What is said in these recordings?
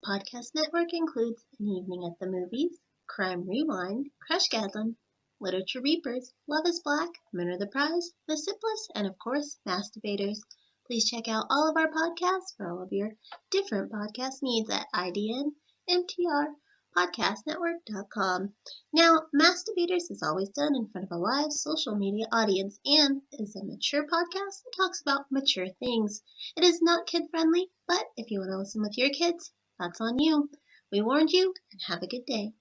podcast network includes An Evening at the Movies, Crime Rewind, Crushgasm, Literature Reapers, Love is Black, Men are the Prize, The Sipless, and of course, Masturbators. Please check out all of our podcasts for all of your different podcast needs at idnmtrpodcastnetwork.com. Now, Masturbators is always done in front of a live social media audience and is a mature podcast that talks about mature things. It is not kid friendly, but if you want to listen with your kids, that's on you. We warned you, and have a good day.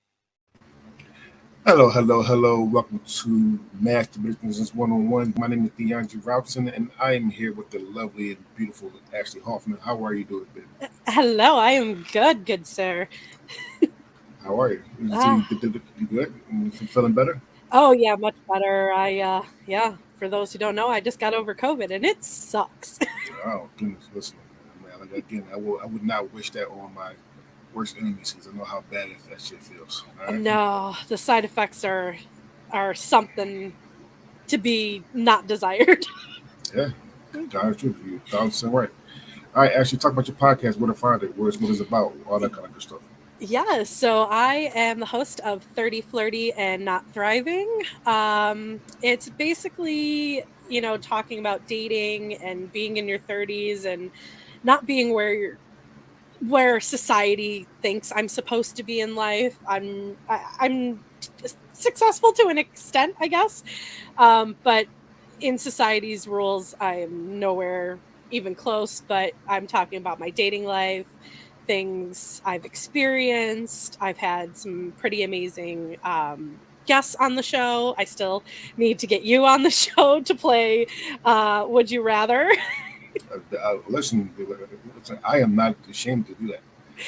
Hello, hello, hello. Welcome to Master Business 101. My name is DeAndre Robson, and I am here with the lovely and beautiful Ashley Hoffman. How are you doing, baby? Hello, I am good sir. How are you? Ah, You good? You feeling better? oh yeah, much better. For those who don't know, I just got over COVID and it sucks. Oh, goodness. Listen, man, like, again, I would not wish that on my worst enemies because I know how bad that shit feels. All right? No, the side effects are something to be not desired. Yeah, God's truth. You're 1,000% right. All right, Ashley, talk about your podcast, where to find it, what it's about, all that kind of good stuff. Yeah, so I am the host of 30 Flirty and Not Thriving. It's basically, talking about dating and being in your 30s and not being where society thinks I'm supposed to be in life. I'm successful to an extent, I guess, but in society's rules, I am nowhere even close. But I'm talking about my dating life, things I've experienced. I've had some pretty amazing guests on the show. I still need to get you on the show to play Would You Rather. Listen, I am not ashamed to do that.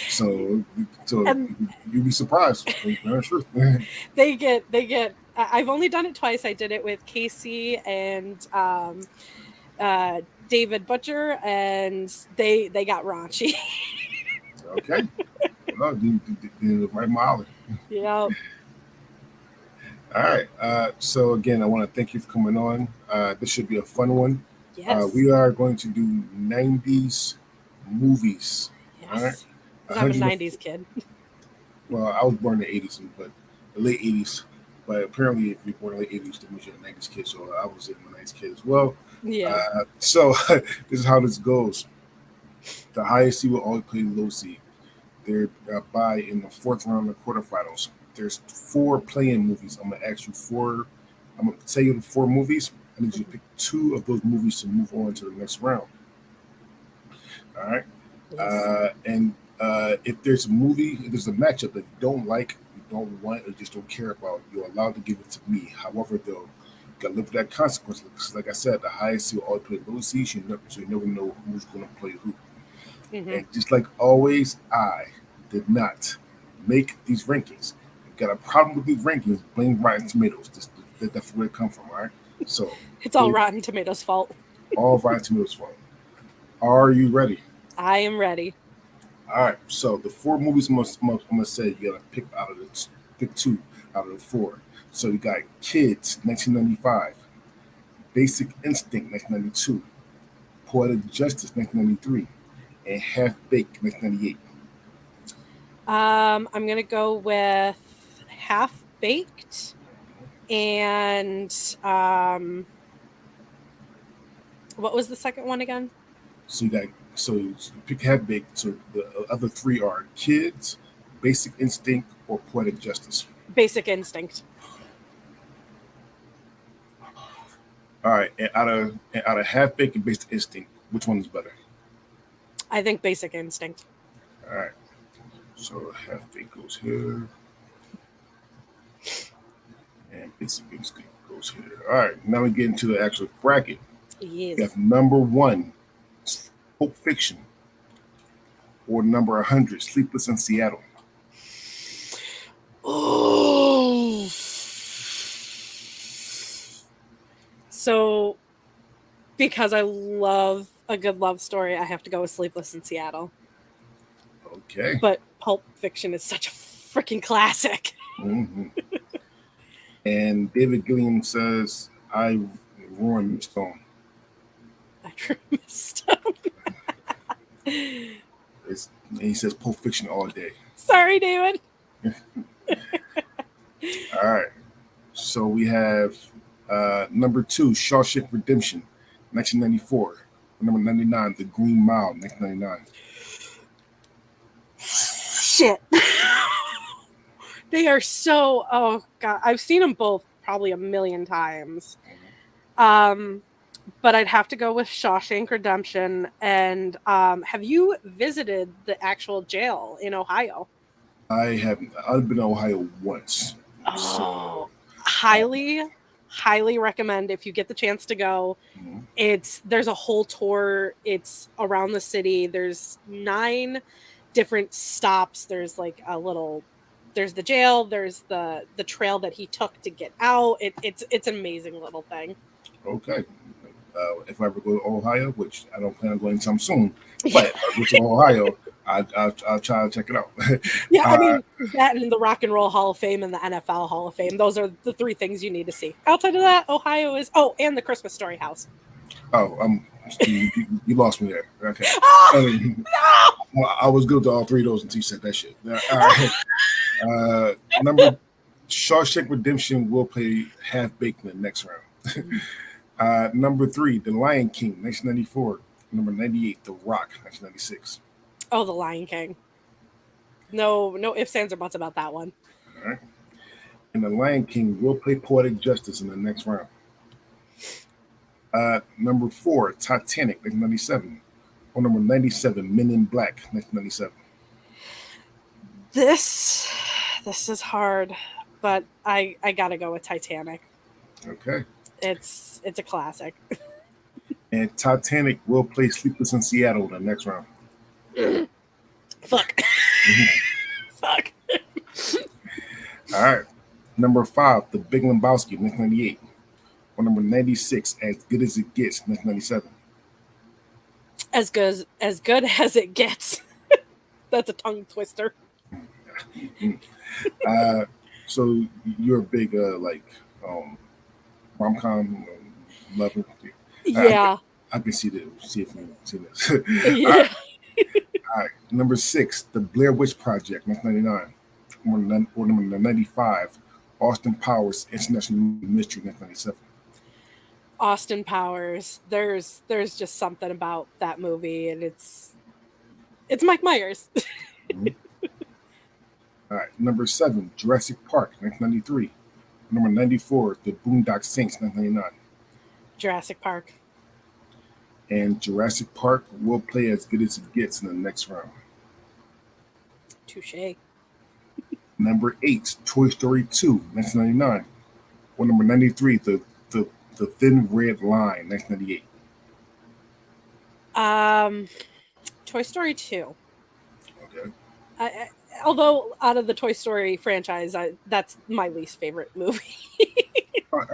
So, And you'd be surprised. Sure. I've only done it twice. I did it with Casey and uh, David Butcher, and they got raunchy. Okay. Well, the right mile. Yeah. All right. So again, I want to thank you for coming on. This should be a fun one. Yes. We are going to do 90s movies. All right. Yes. Because I'm a 100 '90s kid. Well, I was born in the 80s, but the late 80s. But apparently, if you're born in the late 80s, that means you're a 90s kid. So I was in the 90s kid as well. Yeah. So this is how this goes. The highest seed will always play the low seed. They're by in the fourth round of the quarterfinals. There's four playing movies. I'm gonna ask you four. I'm gonna tell you the four movies. I need you to pick two of those movies to move on to the next round. All right. Yes. And if there's a matchup that you don't like, you don't want, or just don't care about, you're allowed to give it to me. However, though, you gotta live with that consequence. Because, like I said, the highest seed will always play low seeds. So you never know who's gonna play who. Hmm. And just like always, I did not make these rankings. You got a problem with these rankings, blame Rotten Tomatoes. That's where it come from, all right? So It's all Rotten Tomatoes' fault. all Rotten Tomatoes' fault. Are you ready? I am ready. All right. So the four movies I'm gonna say you gotta pick two out of the four. So you got Kids, 1995, Basic Instinct, 1992, Poetic Justice, 1993, and Half Baked, 1998. I'm gonna go with Half Baked and what was the second one again? So you pick Half Baked. So the other three are Kids, Basic Instinct, or Poetic Justice. Basic Instinct. All right. And out of Half Baked and Basic Instinct, which one is better? I think Basic Instinct. All right. So Half Baked goes here, and Basic Instinct goes here. All right. Now we get into the actual bracket. Yes. We have number one, Pulp Fiction, or number 100, Sleepless in Seattle. Oh. So, because I love a good love story, I have to go with Sleepless in Seattle. Okay. But Pulp Fiction is such a freaking classic. Mm-hmm. And David Gilliam says, I ruined Stone. I drew Stone. And he says Pulp Fiction all day. Sorry, David. All right. So we have number 2, Shawshank Redemption, 1994. Number 99, The Green Mile, 1999. Shit. They are so, oh God, I've seen them both probably a million times. But I'd have to go with Shawshank Redemption. And have you visited the actual jail in Ohio? I haven't. I've been to Ohio once. Oh, So, highly recommend if you get the chance to go. mhm. There's a whole tour. It's around the city. There's 9 different stops. There's like there's the jail. There's the trail that he took to get out. It's an amazing little thing. Okay. If I ever go to Ohio, which I don't plan on going anytime soon, Yeah, but if I go to Ohio, I'll try to check it out. yeah. I uh, mean that and the Rock and Roll Hall of Fame and the NFL Hall of Fame. Those are the 3 things you need to see. Outside of that, Ohio is and the Christmas Story House. oh, you lost me there. Okay. Oh Um, no! I was good to all 3 of those until you said that shit. All right. Number Shawshank Redemption will play half baked in the next round. Number 3, The Lion King, 1994. Number 98, The Rock, 1996. Oh, The Lion King. No ifs, ands, or buts about that one. All right. And The Lion King will play Poetic Justice in the next round. Number 4, Titanic, 1997. Or number 97, Men in Black, 1997. This is hard, but I gotta go with Titanic. Okay. It's a classic. And Titanic will play Sleepless in Seattle in the next round. Fuck. Fuck. All right. Number 5, The Big Lebowski, 1998. Or number 96, As Good as It Gets, 1997. As good as it gets. That's a tongue twister. So you're a big rom-com lover. Yeah. I can see if you see this. Yeah. All right. Number 6, The Blair Witch Project, 1999. Or number 95, Austin Powers, International Mystery, 1997. Austin Powers. There's just something about that movie, and it's Mike Myers. Mhm. All right. Number 7, Jurassic Park, 1993. Number 94, The Boondock Saints, 1999. Jurassic Park. And Jurassic Park will play As Good as It Gets in the next round. Touche. Number 8, Toy Story 2, 1999. Or number 93, the Thin Red Line, 1998. Toy Story 2. Okay. Although out of the Toy Story franchise, that's my least favorite movie.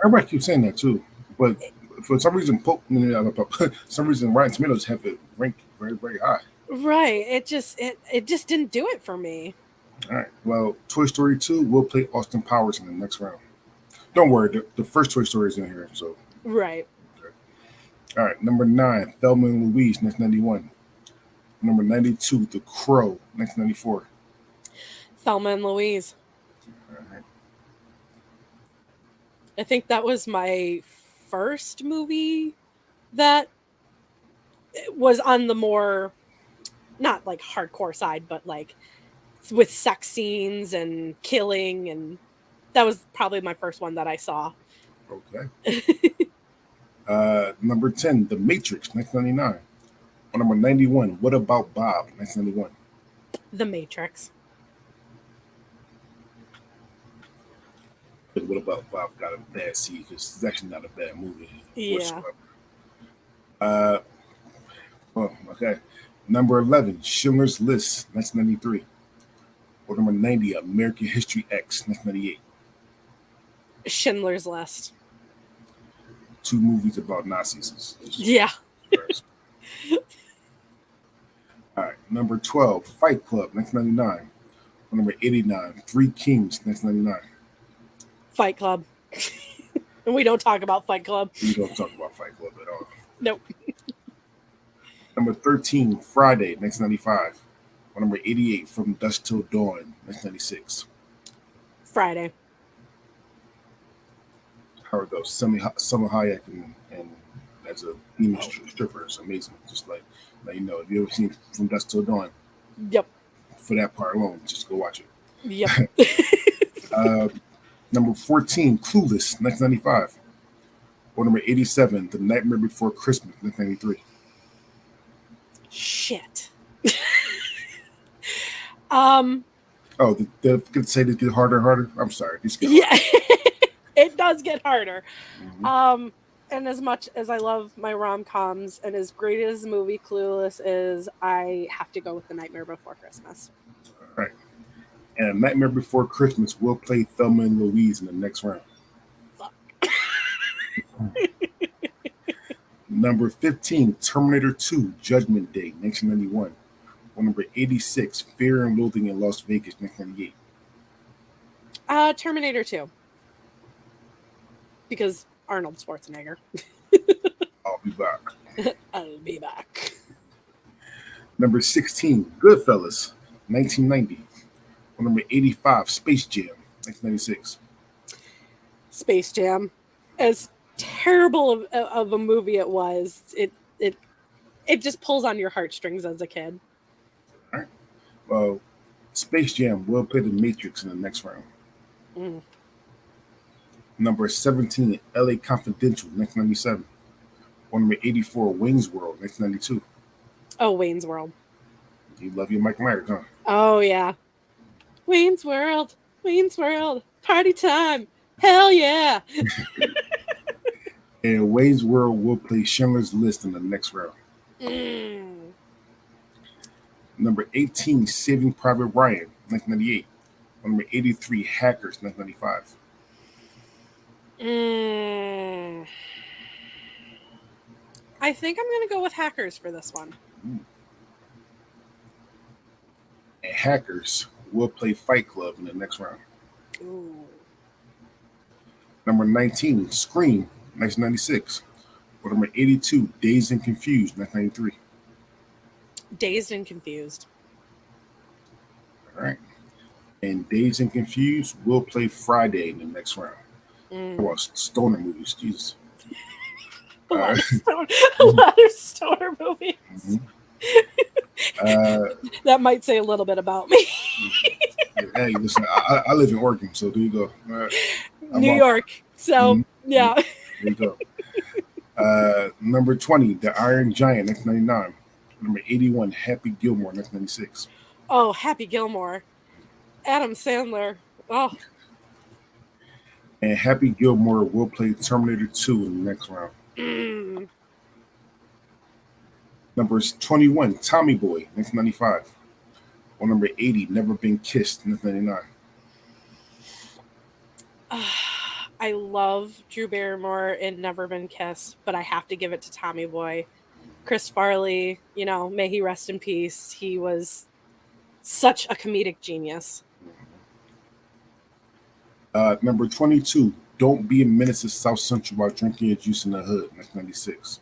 Everybody keeps saying that too, but for some reason, some reason, Rotten Tomatoes have it ranked very, very high. Right. It just didn't do it for me. All right. Well, Toy Story 2 will play Austin Powers in the next round. Don't worry, the first Toy Story is in here. So. Right. Okay. All right. Number 9, Thelma and Louise, 1991. Number 92, The Crow, 1994. Thelma and Louise. All right. I think that was my first movie that was on the more, not like hardcore side, but like with sex scenes and killing, and that was probably my first one that I saw. Okay. Number 10, The Matrix, 1999. Or number 91, What About Bob, 1991. The Matrix. But What About Bob got a bad seed because it's actually not a bad movie Yeah. whatsoever. Okay. Number 11, Schindler's List, 1993. Or number 90, American History X, 1998. Schindler's List. 2 movies about Nazis. Yeah. All right. Number 12, Fight Club, 1999. Or number 89, Three Kings, 1999. Fight Club. And we don't talk about Fight Club. We don't talk about Fight Club at all. Nope. Number 13, Friday, 1995. Or number 88, From Dusk Till Dawn, 1996. Friday. How it goes. Summer Hayek and as a demon stripper is amazing. Just like, now you know, if you ever seen From Dusk Till Dawn, Yep. for that part alone, just go watch it. Yep. Number 14, Clueless, 1995. Or number 87, The Nightmare Before Christmas, 1993. Shit. Oh, they're going to say they get harder and harder? I'm sorry. These get yeah. It does get harder. Mm-hmm. And as much as I love my rom-coms and as great as the movie Clueless is, I have to go with The Nightmare Before Christmas. All right. And Nightmare Before Christmas will play Thelma and Louise in the next round. Fuck. Number 15, Terminator 2, Judgment Day, 1991. Or number 86, Fear and Loathing in Las Vegas, 1998. Terminator 2. Because Arnold Schwarzenegger. I'll be back. I'll be back. Number 16, Goodfellas, 1990. Or number 85, Space Jam, 1996. Space Jam. As terrible of a movie it was, it just pulls on your heartstrings as a kid. All right. Well, Space Jam will play The Matrix in the next round. Number 17, LA Confidential, 1997. Or number 84, Wayne's World, 1992. Oh, Wayne's World. You love your Mike Myers, huh? Oh, yeah. Wayne's World. Wayne's World. Party time. Hell yeah. And Wayne's World will play Schindler's List in the next round. Number 18, Saving Private Ryan, 1998. Or number 83, Hackers, 1995. I think I'm going to go with Hackers for this one. And Hackers will play Fight Club in the next round. Ooh. Number 19, Scream, 1996. Or number 82, Dazed and Confused, 1993. Dazed and Confused. All right. And Dazed and Confused will play Friday in the next round. Well, stoner movies, Jesus. A lot of stoner movies. That might say a little bit about me. Hey, listen, I live in Oregon, so there you go. New York. So, yeah. There you go. Number 20, The Iron Giant, 1999. Number 81, Happy Gilmore, 1996. Oh, Happy Gilmore. Adam Sandler. Oh. And Happy Gilmore will play Terminator 2 in the next round. Number 21, Tommy Boy, 1995. Or number 80, Never Been Kissed, 1999. I love Drew Barrymore in Never Been Kissed, but I have to give it to Tommy Boy. Chris Farley, may he rest in peace. He was such a comedic genius. Number 22, Don't Be a Menace to South Central while drinking your juice in the hood, 1996.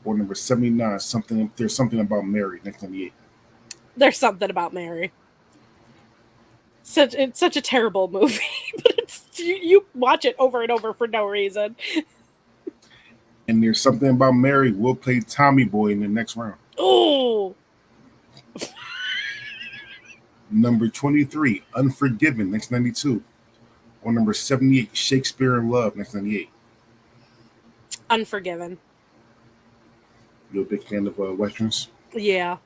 Or number 79, There's Something About Mary, 1998. There's Something About Mary. It's such a terrible movie, but you watch it over and over for no reason. And There's Something About Mary will play Tommy Boy in the next round. Oh. Number 23, Unforgiven, 1992. Or number 78, Shakespeare in Love, 1998. Unforgiven. You're a big fan of Westerns? Yeah.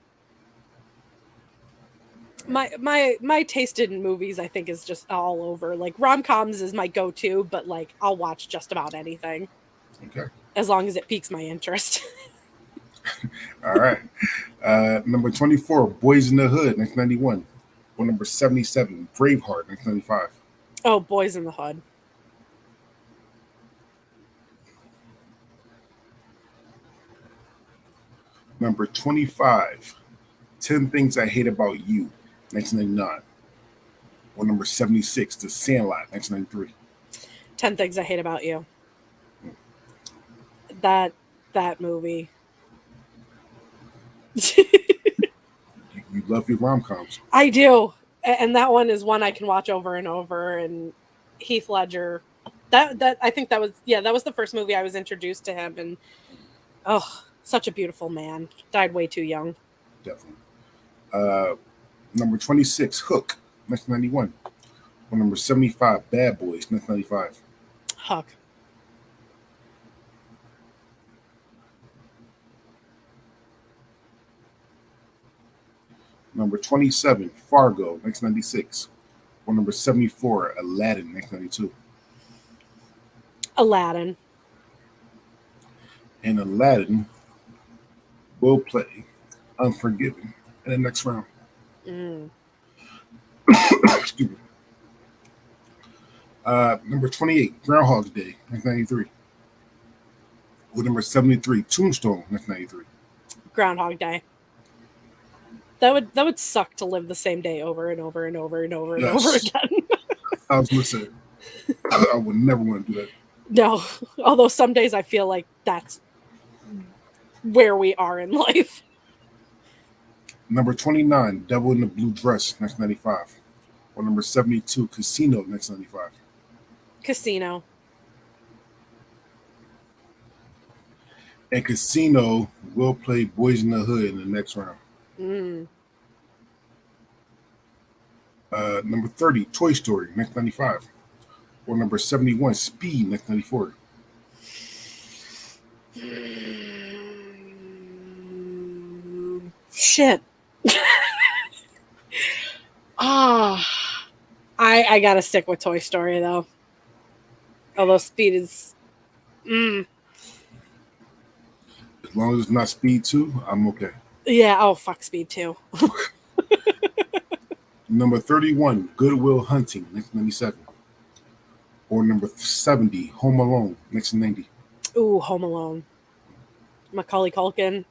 My taste in movies, I think, is just all over. Like, rom-coms is my go-to, but, like, I'll watch just about anything. Okay. As long as it piques my interest. All right. Number 24, Boys in the Hood, 1991. Or number 77, Braveheart, 1995. Oh, Boys in the Hood. Number 25, 10 Things I Hate About You, 1999. Or number 76, The Sandlot, 1993. 10 Things I Hate About You. That movie. You love your rom-coms. I do, and that one is one I can watch over and over. And Heath Ledger, that I think that was the first movie I was introduced to him, and oh, such a beautiful man. Died way too young. Definitely. Uh, Number 26, Hook, 1991. Or number 75, Bad Boys, 1995. Huck. Number 27, Fargo, 1996. Or number 74, Aladdin, 1992. Aladdin. And Aladdin will play Unforgiven in the next round. Excuse me. Number 28, Groundhog's Day, 1993. With number 73, Tombstone, 1993. Groundhog Day. That would suck to live the same day over and over and over and over and over again. I was going to say, I would never want to do that. No, although some days I feel like that's where we are in life. Number 29, Devil in the Blue Dress, 1995. Or number 72, Casino, 1995. Casino. And Casino will play Boys in the Hood in the next round. Number 30, Toy Story, 1995. Or number 71, Speed, 1994. Shit. I gotta stick with Toy Story though. Although Speed is As long as it's not Speed 2, I'm okay. Yeah, oh fuck Speed 2. Number 31, Good Will Hunting, 1997. Or number 70, Home Alone, 1990. Ooh, Home Alone. Macaulay Culkin.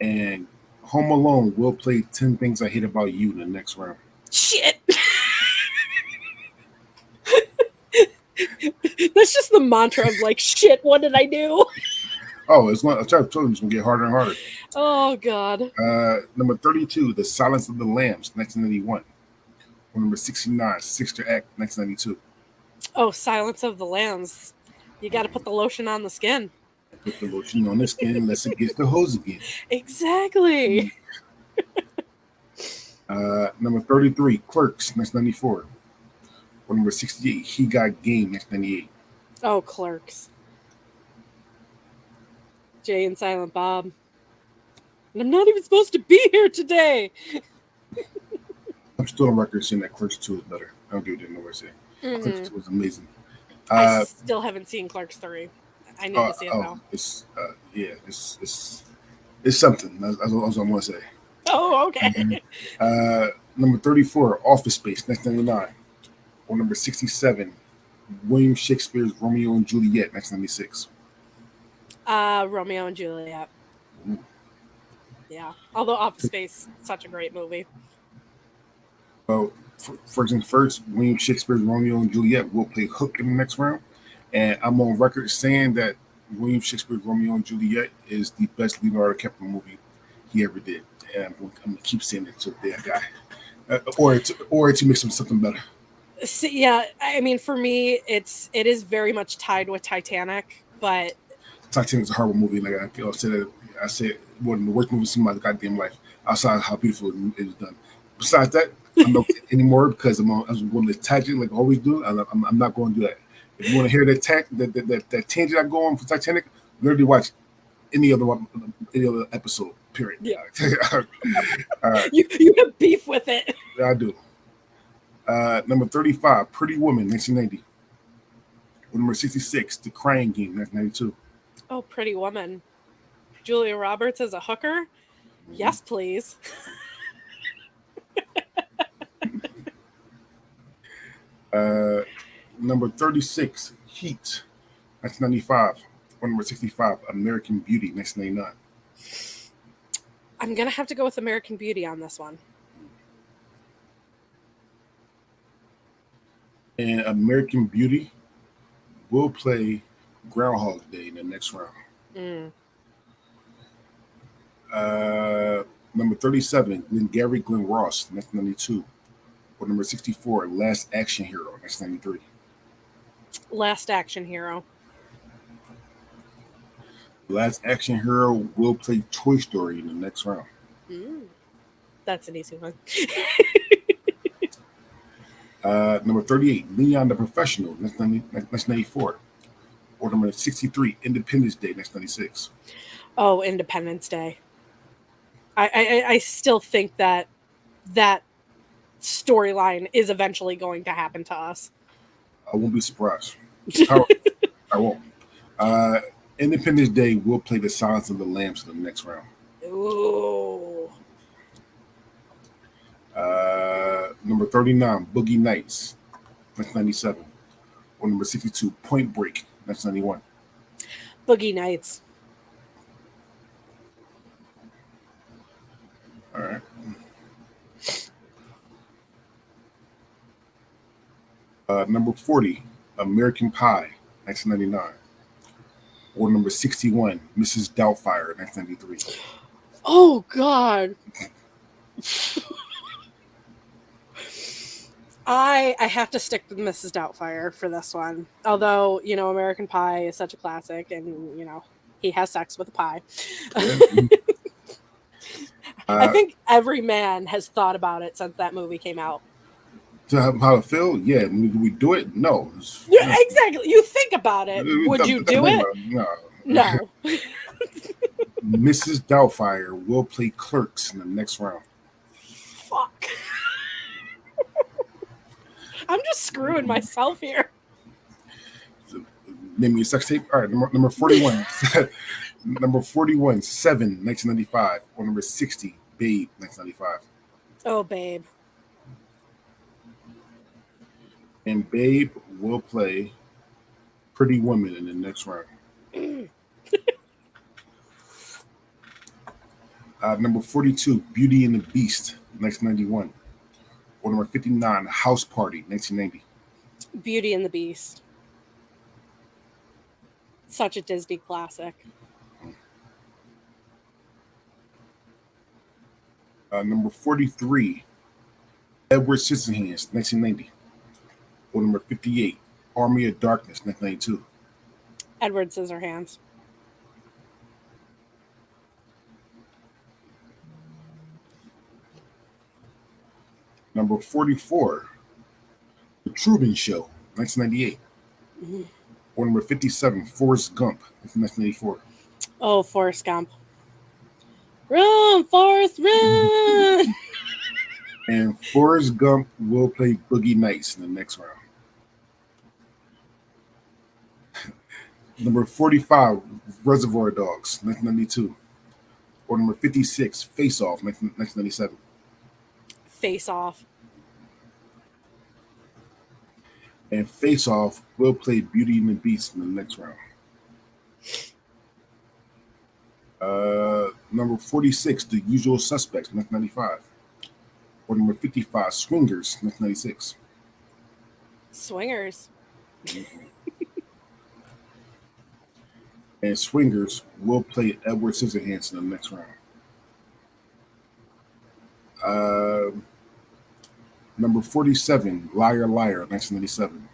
And Home Alone will play 10 Things I Hate About You in the next round. Shit. That's just the mantra of like, shit, what did I do? Oh, it's going to get harder and harder. Oh, God. Number 32, The Silence of the Lambs, 1991. Or number 69, Sister Act, 1992. Oh, Silence of the Lambs. You got to put the lotion on the skin. Put the lotion on the skin unless it gets the hose again. Exactly. Number 33, Clerks, 1994. Or number 68, He Got Game, 1998. Oh, Clerks. Jay and Silent Bob. And I'm not even supposed to be here today. I'm still on record saying that Clerks 2 is better. I don't give a damn what I say. Clerks 2 was amazing. I still haven't seen Clerks 3. I need to see it now. It's something. That's all I want to say. Oh, okay. Number 34, Office Space, 1999. Or number 67, William Shakespeare's Romeo and Juliet, 1996. Romeo and Juliet. Yeah. Although Office Space, such a great movie. Well, first and first, William Shakespeare's Romeo and Juliet will play Hook in the next round. And I'm on record saying that William Shakespeare's Romeo and Juliet is the best Leonardo DiCaprio movie he ever did. And I'm going to keep saying it to that guy. Or to make something better. So, yeah, I mean, for me, it is very much tied with Titanic, but Titanic's a horrible movie. Like I said one of the worst movies in my goddamn life. Outside of how beautiful it is done. Besides that, I'm not anymore because I'm going to tangent like I always do. I'm not going to do that. If you want to hear that tangent I go on for Titanic, literally watch any other episode. Period. Yeah. You have beef with it. Yeah, I do. Number 35, Pretty Woman, 1990. Number 66, The Crying Game, 1992. Oh, Pretty Woman. Julia Roberts as a hooker? Yes, please. Number 36, Heat, 1995. Or number 65, American Beauty, 1999. I'm going to have to go with American Beauty on this one. And American Beauty will play Groundhog Day in the next round. Number 37, Glengarry Glen Ross, 1992. Or number 64, Last Action Hero, 1993. Last Action Hero. Last Action Hero will play Toy Story in the next round. That's an easy one. Number 38, Leon the Professional, 1994. Or number 63, Independence Day, 1996. Oh, Independence Day. I still think that storyline is eventually going to happen to us. I won't be surprised. However, I won't. Independence Day will play The Silence of the Lambs in the next round. Ooh. Number 39, Boogie Nights, 1997. Or number 62, Point Break, 1991. Boogie Nights. All right. Number 40, American Pie, 1999. Or number 61, Mrs. Doubtfire, 1993. Oh, God. I have to stick with Mrs. Doubtfire for this one. Although, American Pie is such a classic and, he has sex with a pie. Yeah. I think every man has thought about it since that movie came out. How to feel? Yeah. Do we do it? No. Yeah, exactly. You think about it. Would you do it? No. Mrs. Doubtfire will play Clerks in the next round. Fuck. I'm just screwing myself here. Name me a sex tape. All right, number 41. Number 41, 7, 1995. Or number 60, Babe, 1995. Oh, Babe. And Babe will play Pretty Woman in the next round. Number 42, Beauty and the Beast, 1991. Or number 59, House Party, 1990. Beauty and the Beast. Such a Disney classic. Number 43, Edward Scissorhands, 1990. Or number 58, Army of Darkness, 1992. Edward Scissorhands. Number 44, The Truman Show, 1998. Or number 57, Forrest Gump, 1984. Oh, Forrest Gump. Run, Forrest, run! And Forrest Gump will play Boogie Nights in the next round. Number 45, Reservoir Dogs, 1992. Or number 56, Face Off, 1997. Face Off. And Face Off will play Beauty and the Beast in the next round. Number 46, The Usual Suspects, 1995. Or number 55, Swingers, 1996. Swingers. And Swingers will play Edward Scissorhands in the next round. Number 47, Liar Liar, 1997.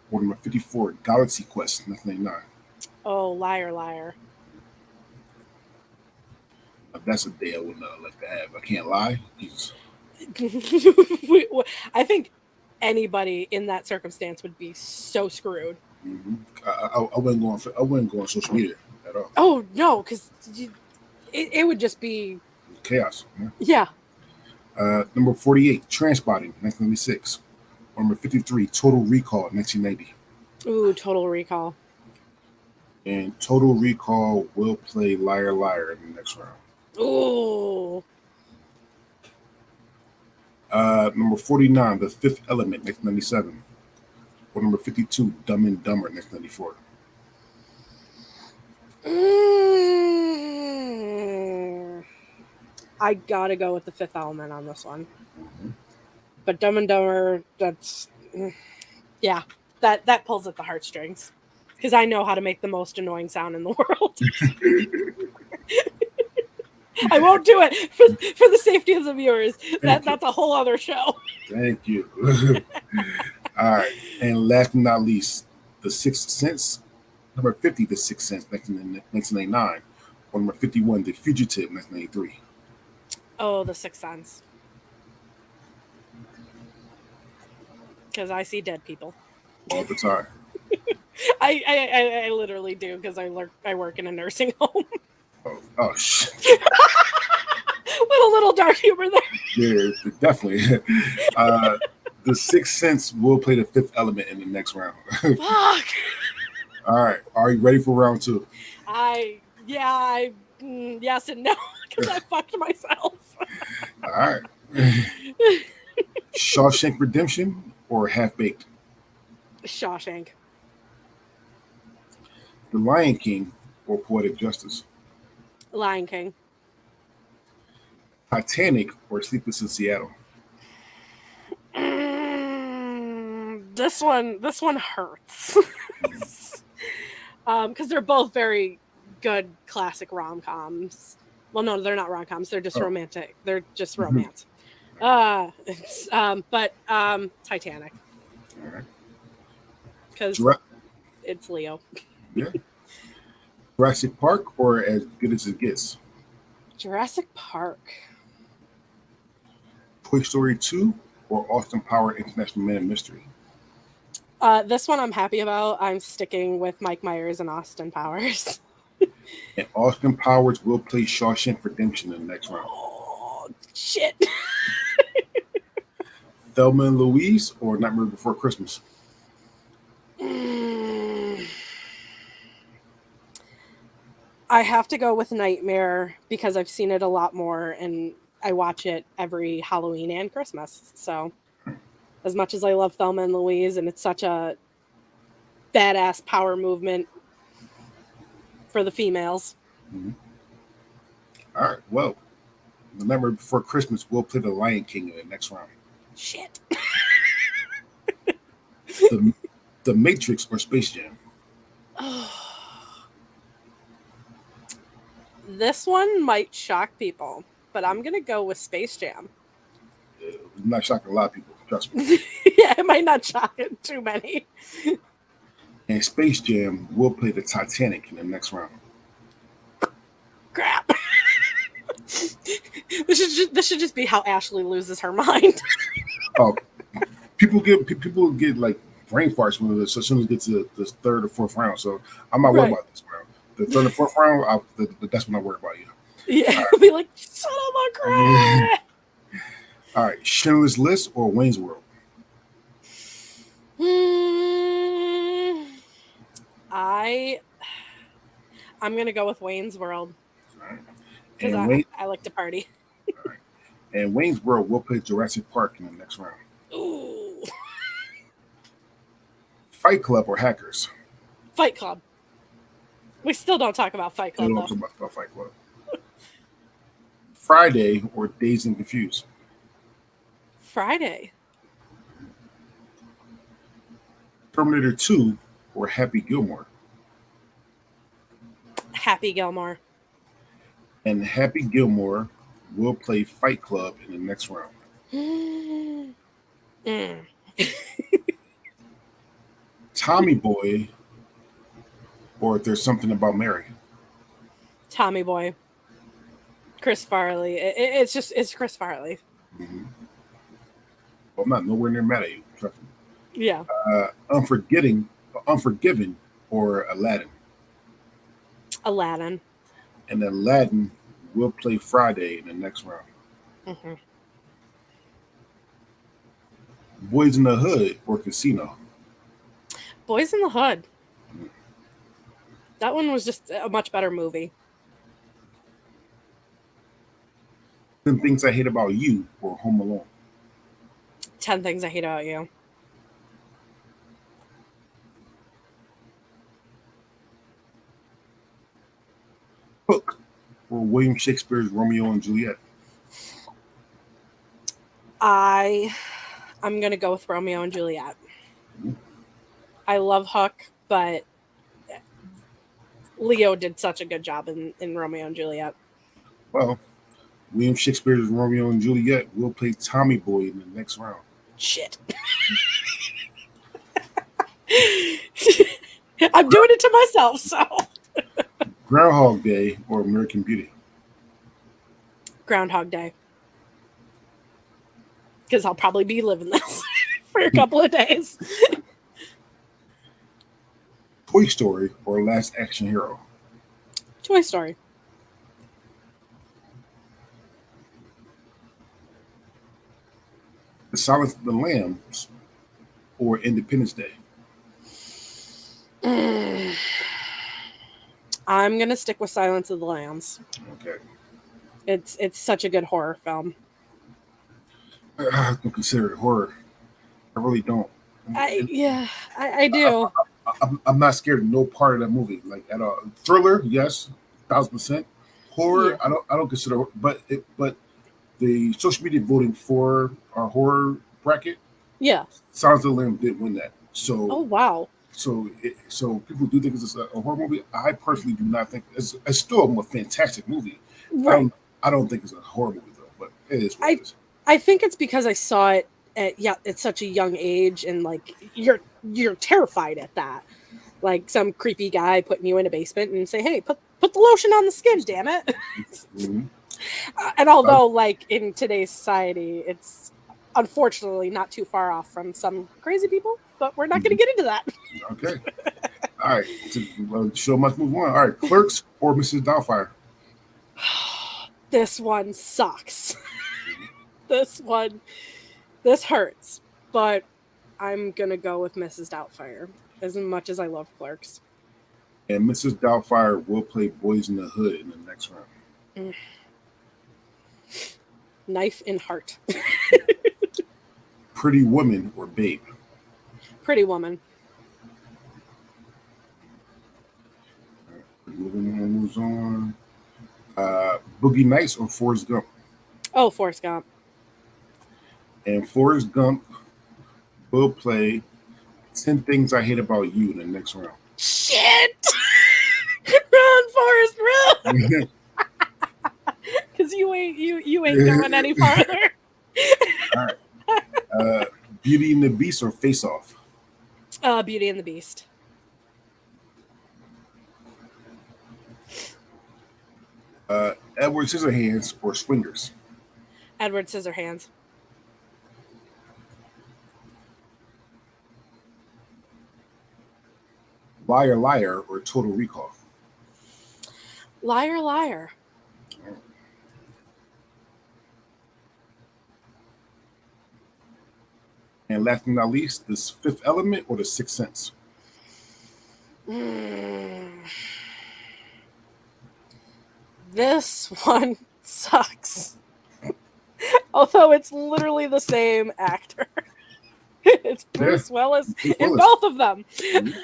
Or number 54, Galaxy Quest, 1999. Oh, Liar Liar. That's a day I would not like to have. I can't lie. Jesus. I think anybody in that circumstance would be so screwed. Mm-hmm. I wouldn't go on social media at all. Oh no, because it would just be chaos. Yeah. Number 48, Transpotting, 1996. Or number 53, Total Recall, 1990. Ooh, Total Recall. And Total Recall will play Liar Liar in the next round. Ooh. Number 49, The Fifth Element, 1997. Or number 52, Dumb and Dumber, 1994. I gotta go with The Fifth Element on this one. Mm-hmm. But Dumb and Dumber, that's... Yeah, that pulls at the heartstrings. Because I know how to make the most annoying sound in the world. I won't do it for the safety of the viewers. That's a whole other show. Thank you. All right. And last but not least, The Sixth Sense. Number 50, The Sixth Sense, 1999. Or number 51, The Fugitive, 1993. Oh, The Sixth Sense. Because I see dead people. All the time. I literally do because I work in a nursing home. Oh shit. With a little dark humor there. Yeah, definitely. The Sixth Sense will play the fifth element in the next round. Fuck. All right. Are you ready for round two? Yes and no because I fucked myself. All right. Shawshank Redemption or Half Baked? Shawshank. The Lion King or Poetic Justice? Lion King. Titanic or Sleepless in Seattle? This one hurts. Because they're both very good classic rom-coms. Well, no, they're not rom-coms. They're just romantic. They're just romance. But Titanic. All right. Because it's Leo. Yeah. Jurassic Park or As Good as It Gets? Jurassic Park. Toy Story 2 or Austin Power International Man of Mystery? This one I'm happy about. I'm sticking with Mike Myers and Austin Powers. And Austin Powers will play Shawshank Redemption in the next round. Oh, shit. Thelma and Louise or Nightmare Before Christmas? I have to go with Nightmare because I've seen it a lot more and I watch it every Halloween and Christmas. So as much as I love Thelma and Louise and it's such a badass power movement for the females. Mm-hmm. All right. Well, The Nightmare Before Christmas will play The Lion King in the next round. Shit. The Matrix or Space Jam? This one might shock people, but I'm going to go with Space Jam. It's not shocking a lot of people, trust me. Yeah, it might not shock too many. And Space Jam will play the Titanic in the next round. Crap. This should just be how Ashley loses her mind. Oh, people get like brain farts when as soon as it gets to the third or fourth round. So I'm not worried about this round. The third or fourth round, that's when I worry about you. Yeah, right. Be like, son of a crap. All right, Schindler's List or Wayne's World? I'm gonna go with Wayne's World because I like to party. All right. And Wayne's World will play Jurassic Park in the next round. Ooh. Fight Club or Hackers? Fight Club. We still don't talk about Fight Club. We don't talk about Fight Club. Friday or Dazed and Confused? Friday. Terminator 2 or Happy Gilmore? Happy Gilmore. And Happy Gilmore will play Fight Club in the next round. Tommy Boy or If There's Something About Mary? Tommy Boy. Chris Farley. It's Chris Farley. Mm-hmm. Well, I'm not nowhere near mad at you. Trust me. Yeah. Unforgiven or Aladdin? Aladdin. And Aladdin will play Friday in the next round. Mm-hmm. Boys in the Hood or Casino? Boys in the Hood. That one was just a much better movie. 10 Things I Hate About You or Home Alone? 10 Things I Hate About You. Hook or William Shakespeare's Romeo and Juliet? I'm going to go with Romeo and Juliet. I love Hook, but Leo did such a good job in Romeo and Juliet. Well, William Shakespeare's Romeo and Juliet will play Tommy Boy in the next round. Shit. I'm doing it to myself, so. Groundhog Day or American Beauty? Groundhog Day. Because I'll probably be living this for a couple of days. Toy Story or Last Action Hero? Toy Story. The Silence of the Lambs or Independence Day? I'm going to stick with Silence of the Lambs. Okay. It's such a good horror film. I don't consider it horror. I really don't. I do. I'm not scared of no part of that movie, like at all. Thriller, yes, 1,000%. Horror, Yeah. I don't consider. But the social media voting for our horror bracket, Yeah. Silence of the Lambs did win that. So Oh, wow. so people do think it's a horror movie. I personally do not think it's still a fantastic movie. Right. I don't think it's a horror movie though, but it is what it is. I think it's because I saw it at such a young age, and like you're terrified at that. Like some creepy guy putting you in a basement and say, "Hey, put the lotion on the skin, damn it." Mm-hmm. And although like in today's society, it's unfortunately not too far off from some crazy people, but we're not going to get into that. Okay. All right. The show must move on. All right. Clerks or Mrs. Doubtfire? This one sucks. This hurts, but I'm going to go with Mrs. Doubtfire as much as I love Clerks. And Mrs. Doubtfire will play Boys in the Hood in the next round. Knife in Heart. Pretty Woman or Babe? Pretty Woman. Pretty Woman moves on. Boogie Nights or Forrest Gump? Oh, Forrest Gump. And Forrest Gump will play 10 Things I Hate About You in the next round. Shit! Run, Forrest, run! Because you ain't going any farther. All right. Beauty and the Beast or Face Off? Beauty and the Beast. Edward Scissorhands or Swingers? Edward Scissorhands. Liar Liar or Total Recall? Liar, Liar. And last but not least, this Fifth Element or The Sixth Sense? This one sucks. Although it's literally the same actor. It's Bruce Willis in both of them. Mm-hmm.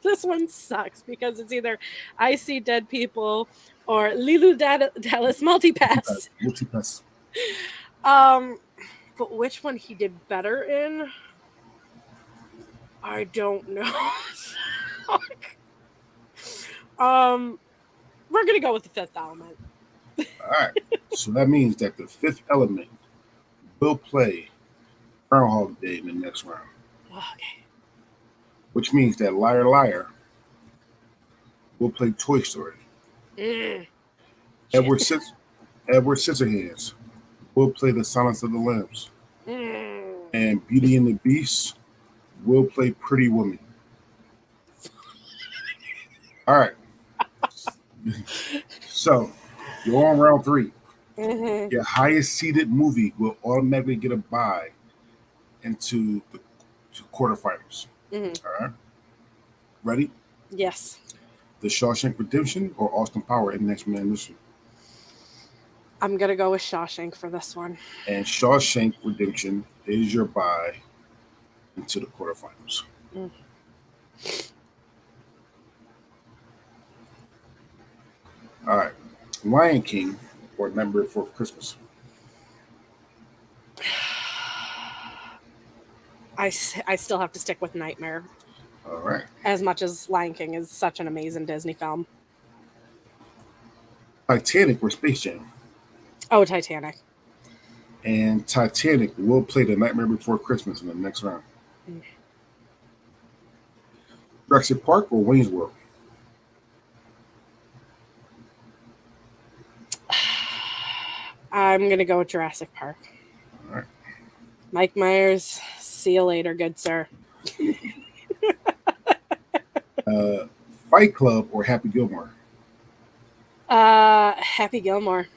This one sucks because it's either I See Dead People or Lilu Dallas Multipass. Multipass. But which one he did better in? I don't know. We're gonna go with the Fifth Element. All right. So that means that the Fifth Element will play Groundhog Day in the next round. Okay. Which means that Liar Liar will play Toy Story. Edward Scissorhands will play The Silence of the Lambs. And Beauty and the Beast will play Pretty Woman. All right. So you're on round 3. Mm-hmm. Your highest seeded movie will automatically get a bye into the quarterfinals. Mm-hmm. All right. Ready? Yes. The Shawshank Redemption or Austin Power in Next Man Mission? I'm gonna go with Shawshank for this one. And Shawshank Redemption is your bye into the quarterfinals. All right. Lion King or Nightmare Before Christmas? I still have to stick with Nightmare. All right. As much as Lion King is such an amazing Disney film. Titanic or Space Jam? Oh, Titanic. And Titanic will play The Nightmare Before Christmas in the next round. Mm. Jurassic Park or Wayne's World? I'm gonna go with Jurassic Park. All right. Mike Myers, see you later, good sir. Fight Club or Happy Gilmore? Happy Gilmore.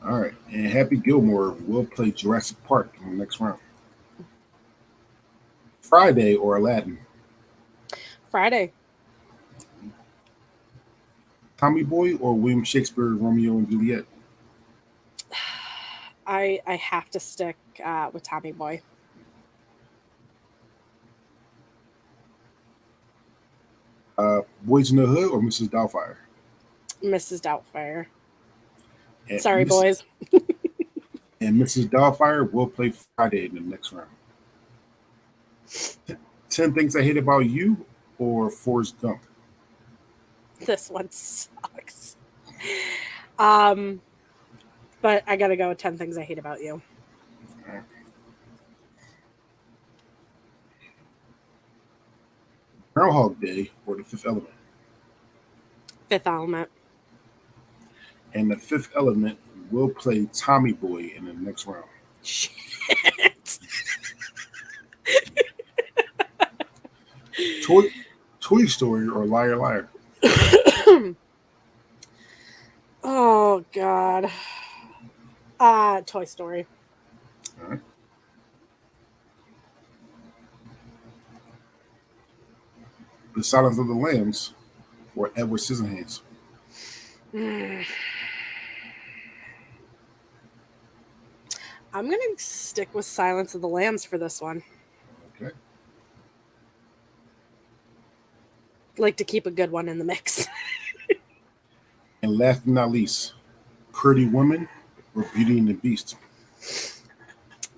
All right. And Happy Gilmore will play Jurassic Park in the next round. Friday or Aladdin? Friday. Tommy Boy or William Shakespeare, Romeo and Juliet? I have to stick with Tommy Boy. Boys in the Hood or Mrs. Doubtfire? Mrs. Doubtfire. And Sorry, boys. And Mrs. Doubtfire will play Friday in the next round. 10 Things I Hate About You or Forrest Gump? This one sucks. But I gotta go with 10 Things I Hate About You. Right. Groundhog Day or The Fifth Element? Fifth Element. And The Fifth Element will play Tommy Boy in the next round. Shit. Toy Story or Liar Liar? Oh God. Toy Story. All right. The Silence of the Lambs or Edward Scissorhands? I'm gonna stick with Silence of the Lambs for this one. Okay. Like to keep a good one in the mix. And last but not least, Pretty Woman or Beauty and the Beast?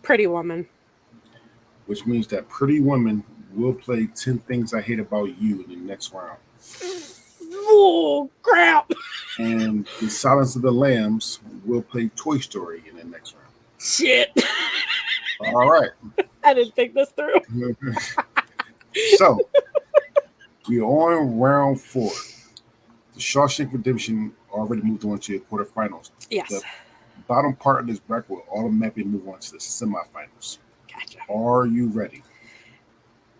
Pretty Woman. Which means that Pretty Woman will play 10 Things I Hate About You in the next round. Oh, crap. And The Silence of the Lambs will play Toy Story in the next round. Shit. All right. I didn't think this through. So, we're on round 4. The Shawshank Redemption already moved on to the quarterfinals. Yes. The bottom part of this bracket will automatically move on to the semifinals. Gotcha. Are you ready?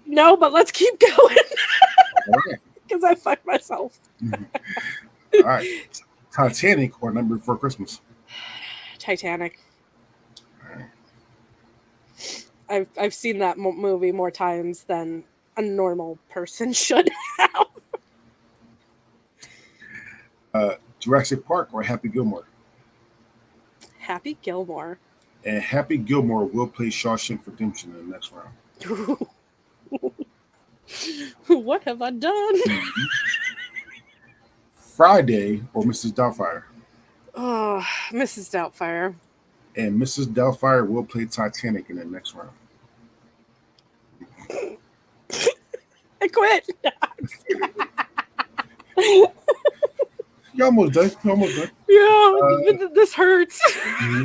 No, but let's keep going. All right. Because I fucked myself. All right. Titanic or Nightmare Before Christmas? Titanic. All right. I've seen that movie more times than a normal person should have. Jurassic Park or Happy Gilmore? Happy Gilmore. And Happy Gilmore will play Shawshank Redemption in the next round. What have I done? Friday or Mrs. Doubtfire? Oh, Mrs. Doubtfire. And Mrs. Doubtfire will play Titanic in the next round. I quit. You're almost done. Yeah, this hurts. Mhm.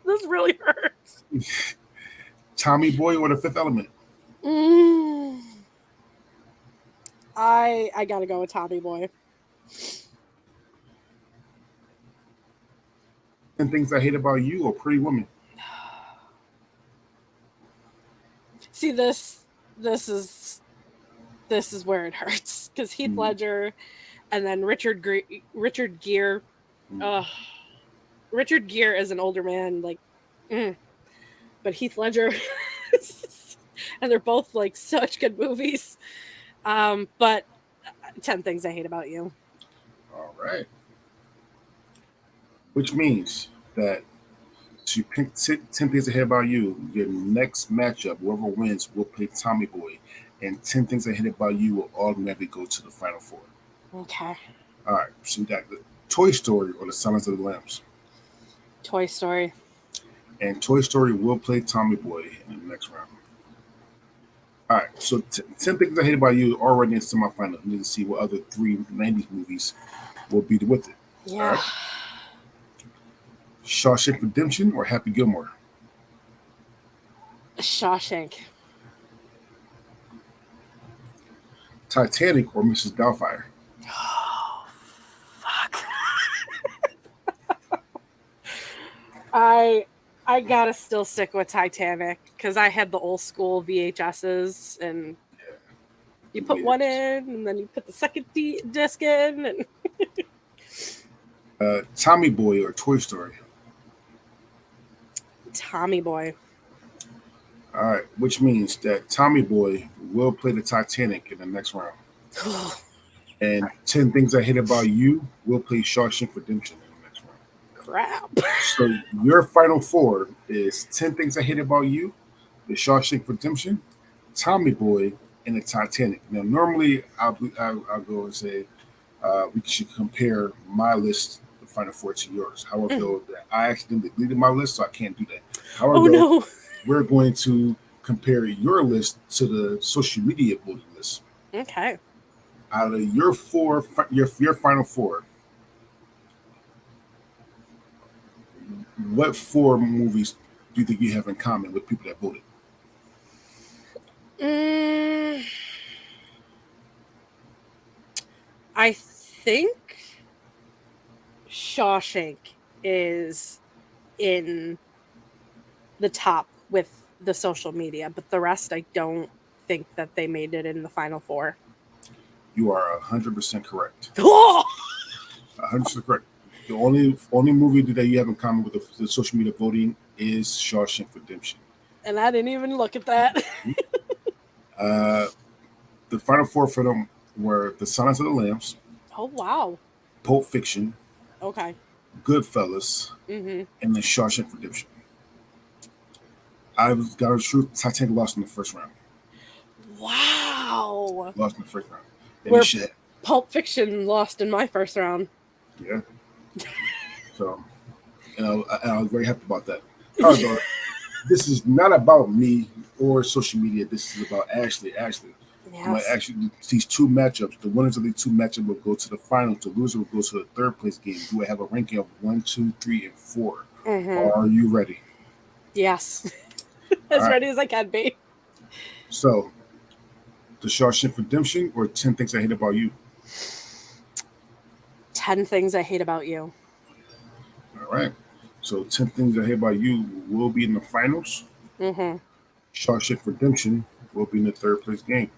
This really hurts. Tommy Boy or The Fifth Element? I gotta go with Tommy Boy. 10 Things I Hate About You or Pretty Woman? See, this is where it hurts because Heath Ledger, and then Richard Gere. Richard Gere is an older man, but Heath Ledger, and they're both like such good movies. But 10 Things I Hate About You. All right. Which means that to pick 10 Things I Hate About You, your next matchup, whoever wins, will play Tommy Boy. And 10 Things I Hate About You will automatically go to the Final Four. Okay. All right. So we got the Toy Story or The Silence of the Lambs? Toy Story. And Toy Story will play Tommy Boy in the next round. All right. So 10 Things I Hate About You already in the semifinals. We need to see what other 3 90s movies will be with it. Yeah. Shawshank Redemption or Happy Gilmore? Shawshank. Titanic or Mrs. Doubtfire? Oh, fuck. I gotta still stick with Titanic because I had the old school VHSs, and you put one in, and then you put the second disc in. And Tommy Boy or Toy Story? Tommy Boy. All right, which means that Tommy Boy will play the Titanic in the next round. And 10 Things I Hate About You will play Shawshank Redemption in the next round. Crap. So your final four is 10 Things I Hate About You, the Shawshank Redemption, Tommy Boy, and the Titanic. Now, normally I'll go and say we should compare my list, the final four, to yours. However, though, I accidentally deleted my list, so I can't do that. However, no. We're going to compare your list to the social media voting list. Okay. Out of your four, your final four, what four movies do you think you have in common with people that voted? I think Shawshank is in the top with the social media, but the rest I don't think that they made it in the final four. You are 100% correct. Oh! 100% correct. The only movie that you have in common with the social media voting is Shawshank Redemption. And I didn't even look at that. The final four for them were The Silence of the Lambs. Oh, wow. Pulp Fiction. Okay. Goodfellas. Mm-hmm. And The Shawshank Redemption. I was got a truth. Titanic lost in the first round. Wow. Lost in the first round. And Where Pulp Fiction lost in my first round. Yeah. So, and I was very happy about that. However, this is not about me or social media. This is about Ashley. Ashley. Yes. I'm actually these two matchups. The winners of these two matchups will go to the finals. The loser will go to the third place game. You will have a ranking of 1, 2, 3, and 4. Mm-hmm. Are you ready? Yes. As ready as I can be. So, The Shawshank Redemption or 10 Things I Hate About You? 10 Things I Hate About You. All right. So 10 Things I Hate About You will be in the finals. Mm-hmm. Shawshank Redemption will be in the third place game.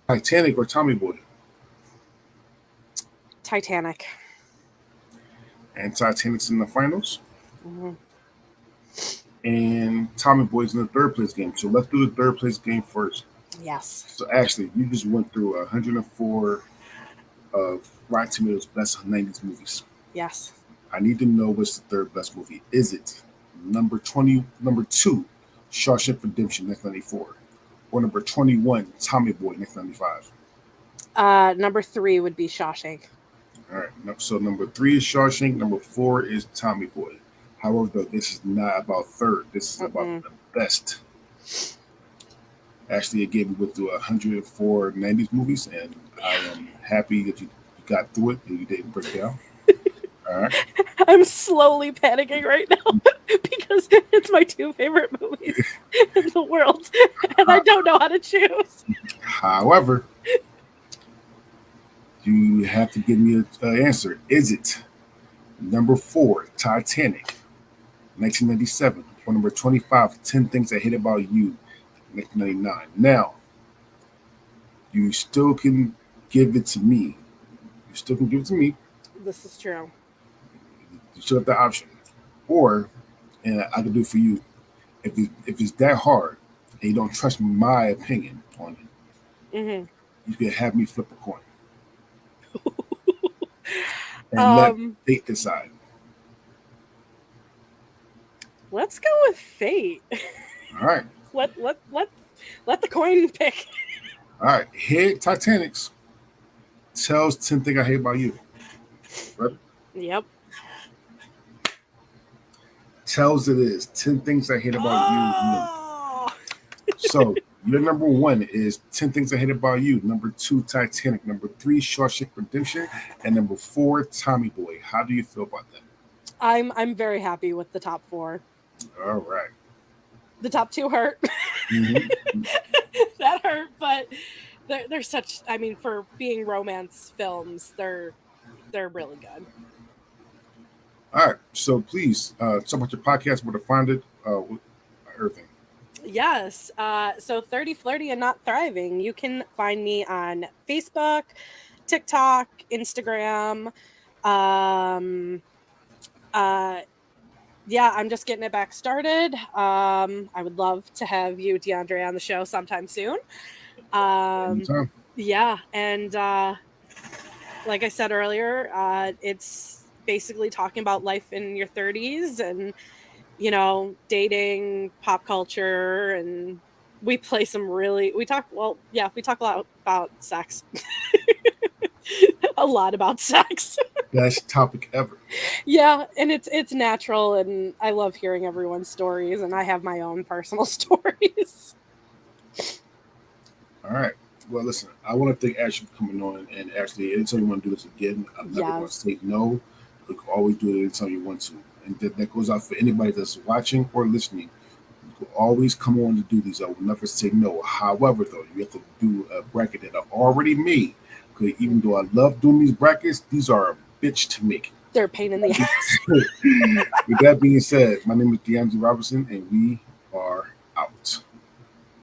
Titanic or Tommy Boy? Titanic. And Titanic's in the finals. Mm-hmm. And Tommy Boy's in the third place game. So let's do the third place game first. Yes. So actually, you just went through 104 of Rotten Tomatoes best 90s movies. Yes. I need to know what's the third best movie. Is it number 2, Shawshank Redemption, 1994, or number 21, Tommy Boy, 1995? Number 3 would be Shawshank. All right. So number 3 is Shawshank. Number 4 is Tommy Boy. However, though, this is not about third. This is about the best. Actually, again, we went through 104 90s movies, and I am happy that you got through it and you didn't break down. All right. I'm slowly panicking right now because it's my 2 favorite movies in the world, and I don't know how to choose. However, you have to give me an answer. Is it number 4, Titanic, 1997, or number 25, 10 Things I Hate About You, 1999? Now, you still can give it to me. This is true. You still have the option. Or, and I can do it for you, if it's that hard and you don't trust my opinion on it, you can have me flip a coin. And let fate decide. Let's go with fate. All right. Let the coin pick. All right. Head Titanics. Tails 10 Things I Hate About You. Right? Yep. Tails it is 10 Things I Hate About You. So your number 1 is 10 Things I Hate About You. Number 2, Titanic. Number 3, Shawshank Redemption. And number 4, Tommy Boy. How do you feel about that? I'm very happy with the top 4. All right. The top 2 hurt. Mm-hmm. That hurt, but they're such. I mean, for being romance films, they're really good. All right. So please talk about your podcast, where to find it, everything. Yes. So 30 Flirty and Not Thriving. You can find me on Facebook, TikTok, Instagram. Um, uh, yeah, I'm just getting it back started. I would love to have you, DeAndre, on the show sometime soon. Um, Anytime. yeah, and like I said earlier, it's basically talking about life in your 30s and dating, pop culture, and we talk a lot about sex. A lot about sex. Best topic ever. Yeah, and it's natural, and I love hearing everyone's stories, and I have my own personal stories. All right. Well, listen, I want to thank Ashley for coming on. And Ashley, anytime you want to do this again, I'm never going to Yes. say no. You can always do it anytime you want to. And that goes out for anybody that's watching or listening. You can always come on to do these. I will never say no. However, though, you have to do a bracket that I already made. Because even though I love doing these brackets, these are a bitch to make. They're a pain in the ass. With that being said, my name is DeAndre Robertson, and we